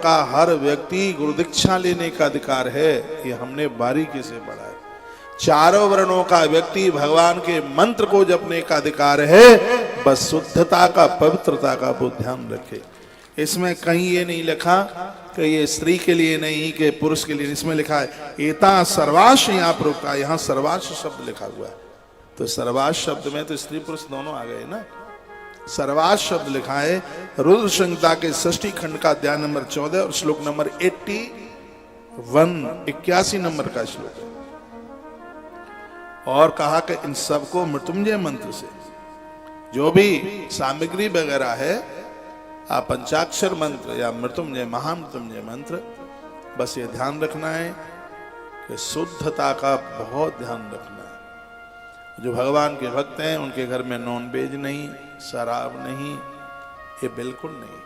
का हर व्यक्ति गुरु दीक्षा लेने का अधिकार है, ये हमने बारीकी से पढ़ा है। चारों वर्णों का व्यक्ति भगवान के मंत्र को जपने का अधिकार है, बस शुद्धता का, पवित्रता का वो ध्यान रखे। इसमें कहीं ये नहीं लिखा कि ये स्त्री के लिए नहीं कि पुरुष के लिए, इसमें लिखा है एता सर्वाश, यहाँ पर रुका, यहाँ सर्वाश शब्द लिखा हुआ है। तो सर्वाश शब्द में तो स्त्री पुरुष दोनों आ गए ना। सर्वाश शब्द लिखा है रुद्र संहिता के 6ठी खंड का अध्याय नंबर 14 और श्लोक नंबर 81 नंबर का श्लोक है। और कहा कि इन सबको मृत्युंजय मंत्र से जो भी सामग्री वगैरह है, पंचाक्षर मंत्र या मृत्युंजय, महामृत्युंजय मंत्र, बस ये ध्यान रखना है कि शुद्धता का बहुत ध्यान रखना है। जो भगवान के भक्त हैं उनके घर में नॉन वेज नहीं, शराब नहीं, ये बिल्कुल नहीं।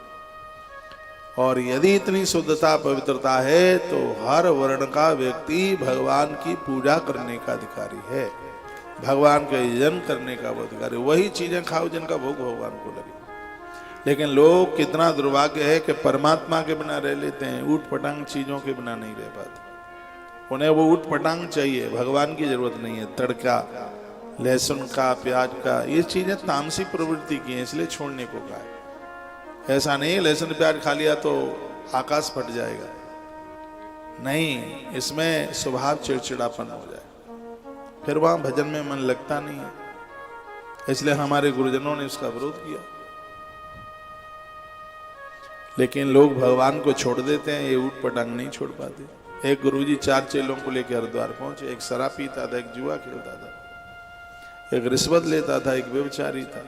और यदि इतनी शुद्धता पवित्रता है तो हर वर्ण का व्यक्ति भगवान की पूजा करने का अधिकारी है, भगवान का यजन करने का वो अधिकारी। वही चीजें खाओ जिनका भोग भगवान को लगे। लेकिन लोग, कितना दुर्भाग्य है कि परमात्मा के बिना रह लेते हैं, ऊट पटांग चीजों के बिना नहीं रह पाते। उन्हें वो ऊट पटांग चाहिए, भगवान की जरूरत नहीं है। तड़का, लहसुन का, प्याज का, ये चीजें तामसी प्रवृत्ति की हैं, इसलिए छोड़ने को कहा है। ऐसा नहीं लहसुन प्याज खा लिया तो आकाश फट जाएगा, नहीं, इसमें स्वभाव चिड़चिड़ापन हो जाए, फिर वहां भजन में मन लगता नहीं है। इसलिए हमारे गुरुजनों ने इसका विरोध किया। लेकिन लोग भगवान को छोड़ देते हैं, ये ऊट पटांग नहीं छोड़ पाते। एक गुरुजी 4 चेलों को लेकर हरिद्वार पहुंचे। एक शराब पीता था, एक जुआ खेलता था, एक रिश्वत लेता था, एक व्यभिचारी था।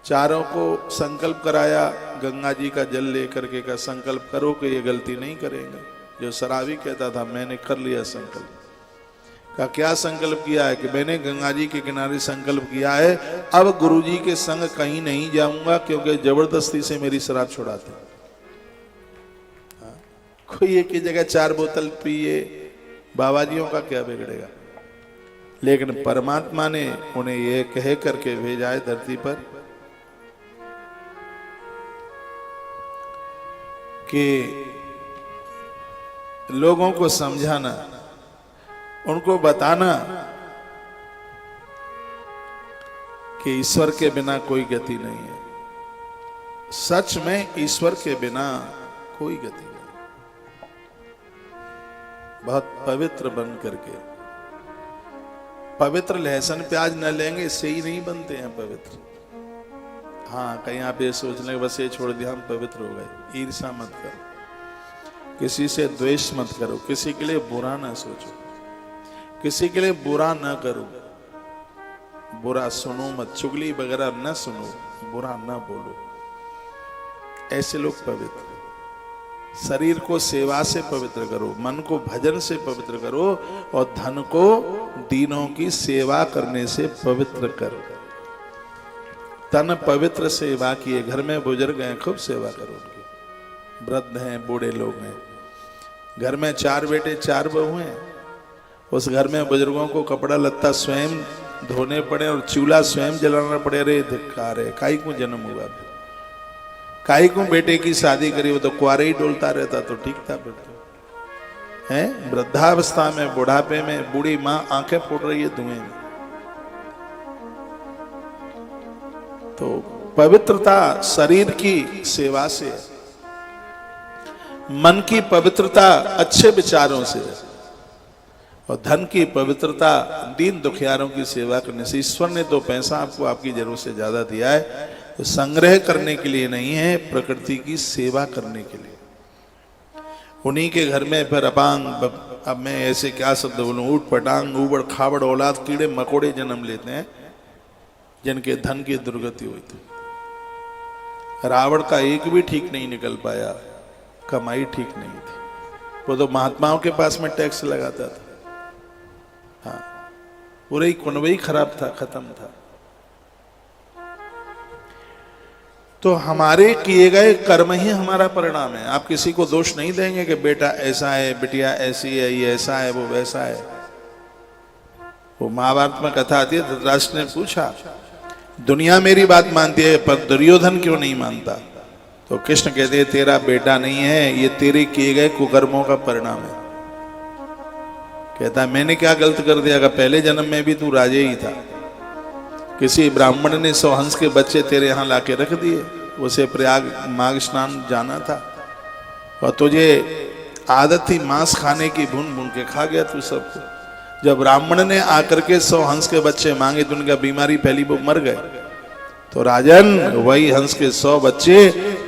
चारों को संकल्प कराया, गंगा जी का जल लेकर के का संकल्प करो कि ये गलती नहीं करेंगे। जो शराबी कहता था मैंने कर लिया संकल्प। का क्या संकल्प किया है? कि मैंने गंगा जी के किनारे संकल्प किया है, अब गुरु जी के संग कहीं नहीं जाऊंगा क्योंकि जबरदस्ती से मेरी शराब छुड़ाते। कोई एक ही जगह 4 बोतल पिए, बाबाजियों का क्या बिगड़ेगा। लेकिन परमात्मा ने उन्हें यह कह करके भेजा है धरती पर कि लोगों को समझाना, उनको बताना कि ईश्वर के बिना कोई गति नहीं है। सच में ईश्वर के बिना कोई गति नहीं। बहुत पवित्र बन करके, पवित्र लहसुन प्याज न लेंगे इससे ही नहीं बनते हैं पवित्र। हाँ, कहीं आप ये सोच लें बस ये छोड़ दिया हम पवित्र हो गए। ईर्ष्या मत करो, किसी से द्वेष मत करो, किसी के लिए बुरा ना सोचो, किसी के लिए बुरा ना करो, बुरा सुनो मत, चुगली वगैरह न सुनो, बुरा ना बोलो। ऐसे लोग पवित्र। शरीर को सेवा से पवित्र करो, मन को भजन से पवित्र करो और धन को दीनों की सेवा करने से पवित्र करो। तन पवित्र सेवा किए। घर में बुजुर्ग हैं, खूब सेवा करो उनकी। वृद्ध हैं, बूढ़े लोग हैं, घर में 4 बेटे 4 बहू हैं, उस घर में बुजुर्गों को कपड़ा लत्ता स्वयं धोने पड़े और चूल्हा स्वयं जलाना पड़े। अरे धिक्कार है, काई को जन्म हुआ, काई को बेटे की शादी करी, वो तो कुआरे ही डोलता रहता तो ठीक था। बेटे हैं वृद्धावस्था में, बुढ़ापे में बूढ़ी माँ आंखें फोड़ रही है धुएं में। तो पवित्रता शरीर की सेवा से, मन की पवित्रता अच्छे विचारों से, और धन की पवित्रता दीन दुखियारों की सेवा करने से। ईश्वर ने तो पैसा आपको आपकी जरूरत से ज्यादा दिया है, तो संग्रह करने के लिए नहीं है, प्रकृति की सेवा करने के लिए। उन्हीं के घर में फिर अपांग, अब मैं ऐसे क्या शब्द बोलूं, ऊट पटांग ऊबड़ खाबड़ औलाद कीड़े मकोड़े जन्म लेते हैं, जिनके धन की दुर्गति हुई थी। रावण का एक भी ठीक नहीं निकल पाया, कमाई ठीक नहीं थी। वो तो महात्माओं के पास में टैक्स लगाता था। हाँ, पूरा ही कुनबा ही खराब था, खत्म था। तो हमारे किए गए कर्म ही हमारा परिणाम है। आप किसी को दोष नहीं देंगे कि बेटा ऐसा है, बिटिया ऐसी है, ये ऐसा है, वो वैसा है। वो महाभारत में कथा आती है, धृतराष्ट्र ने पूछा दुनिया मेरी बात मानती है पर दुर्योधन क्यों नहीं मानता? तो कृष्ण कहते हैं तेरा बेटा नहीं है, ये तेरे किए गए कुकर्मों का परिणाम है। कहता है मैंने क्या गलत कर दिया? पहले जन्म में भी तू राजे ही था। किसी ब्राह्मण ने 100 हंस के बच्चे तेरे यहाँ लाके रख दिए, उसे प्रयाग माघ स्नान जाना था और तुझे आदत थी मांस खाने की, भून भून के खा गया तू सबको। जब ब्राह्मण ने आकर के 100 हंस के बच्चे मांगे तो उनका बीमारी फैली, वो मर गए। तो राजन वही हंस के 100 बच्चे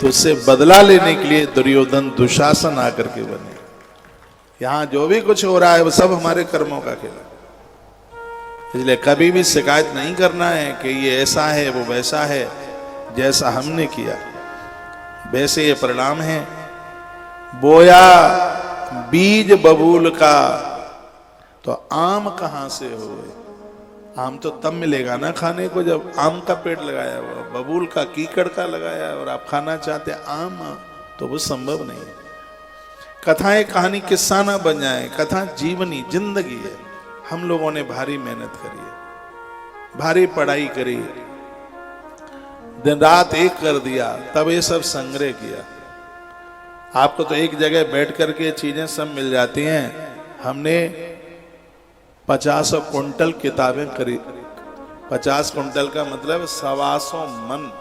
तो उससे बदला लेने के लिए दुर्योधन दुशासन आकर के बने। यहाँ जो भी कुछ हो रहा है वो सब हमारे कर्मों का खेल है। इसलिए कभी भी शिकायत नहीं करना है कि ये ऐसा है वो वैसा है, जैसा हमने किया वैसे ये परिणाम है। बोया बीज बबूल का तो आम कहां से हुए? आम तो तब मिलेगा ना खाने को जब आम का पेड़ लगाया हुआ, बबूल का कीकड़ का लगाया और आप खाना चाहते आम, तो वो संभव नहीं है। कथाएं कहानी किस्सा ना बन जाए, कथा जीवनी जिंदगी है। हम लोगों ने भारी मेहनत करी है, भारी पढ़ाई करी, दिन रात एक कर दिया, तब ये सब संग्रह किया। आपको तो एक जगह बैठ करके चीजें सब मिल जाती हैं। हमने 50 क्विंटल किताबें खरीद, 50 क्विंटल का मतलब 125 मन,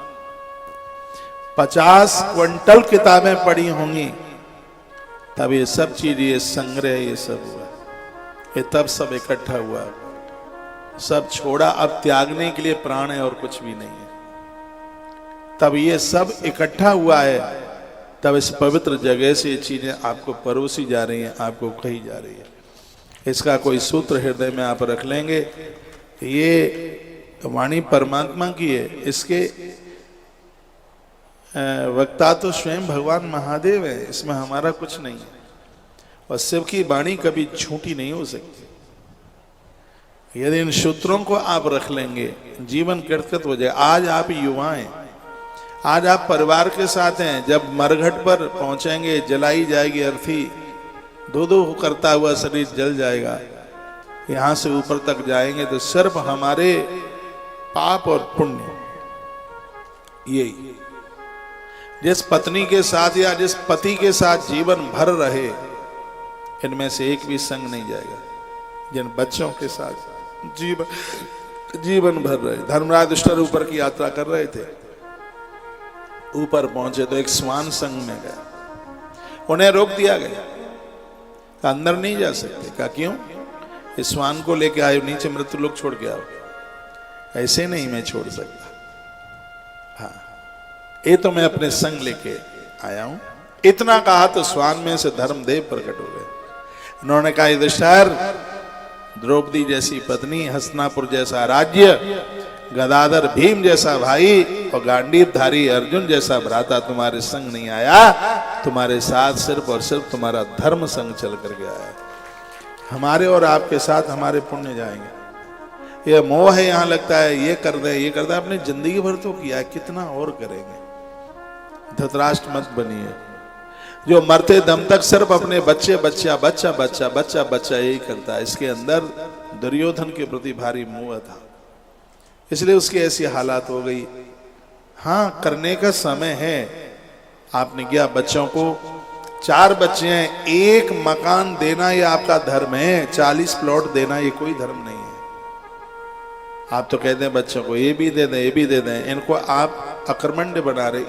50 क्विंटल किताबें पढ़ी होंगी, तब ये सब चीज, ये संग्रह, ये सब हुआ, ये तब सब इकट्ठा हुआ, सब छोड़ा। अब त्यागने के लिए प्राण है और कुछ भी नहीं है। तब ये सब इकट्ठा हुआ है, तब इस पवित्र जगह से ये चीजें आपको परोसी जा रही हैं, आपको कही जा रही है। इसका कोई सूत्र हृदय में आप रख लेंगे, ये वाणी परमात्मा की है, इसके वक्ता तो स्वयं भगवान महादेव है, इसमें हमारा कुछ नहीं है। और शिव की वाणी कभी झूठी नहीं हो सकती। यदि इन सूत्रों को आप रख लेंगे, जीवन कृतकृत हो जाए। आज आप युवा हैं, आज आप परिवार के साथ हैं, जब मरघट पर पहुंचेंगे, जलाई जाएगी अर्थी, दो दो करता हुआ शरीर जल जाएगा, यहां से ऊपर तक जाएंगे तो सिर्फ हमारे पाप और पुण्य, यही जिस पत्नी के साथ या जिस पति के साथ जीवन भर रहे, इनमें से एक भी संग नहीं जाएगा। जिन बच्चों के साथ जीवन भर रहे, धर्मराज युधिष्ठिर ऊपर की यात्रा कर रहे थे, ऊपर पहुंचे तो एक स्वान संग में गया, उन्हें रोक दिया गया, अंदर नहीं जा सकते। कहा क्यों? इस स्वान को लेके आए, नीचे मृत्यु लोग छोड़ के आओ। ऐसे नहीं मैं छोड़ सकता, हाँ ये तो मैं अपने संग लेके आया हूं। इतना कहा तो स्वान में से धर्मदेव प्रकट हो गए। उन्होंने कहा युधिष्ठिर, द्रौपदी जैसी पत्नी, हस्तिनापुर जैसा राज्य, गदाधर भीम जैसा भाई और गांडीवधारी अर्जुन जैसा भ्राता तुम्हारे संग नहीं आया, तुम्हारे साथ सिर्फ और सिर्फ तुम्हारा धर्म संग चल कर गया है। हमारे और आपके साथ हमारे पुण्य जाएंगे। ये मोह है, यहाँ लगता है ये कर दे, ये कर दे, आपने जिंदगी भर तो किया, कितना और करेंगे। धृतराष्ट्र मत बनिए, जो मरते दम तक सिर्फ अपने बच्चे बच्चा बच्चा बच्चा बच्चा बच्चा यही करता है। इसके अंदर दुर्योधन के प्रति भारी मोह था, इसलिए उसकी ऐसी हालात हो गई। हाँ करने का समय है। आपने किया, बच्चों को 4 बच्चे हैं, 1 मकान देना ये आपका धर्म है, 40 प्लॉट देना ये कोई धर्म नहीं है। आप तो कहते हैं बच्चों को ये भी दे दें, ये भी दे दें, इनको आप अकर्मण्य बना रहे।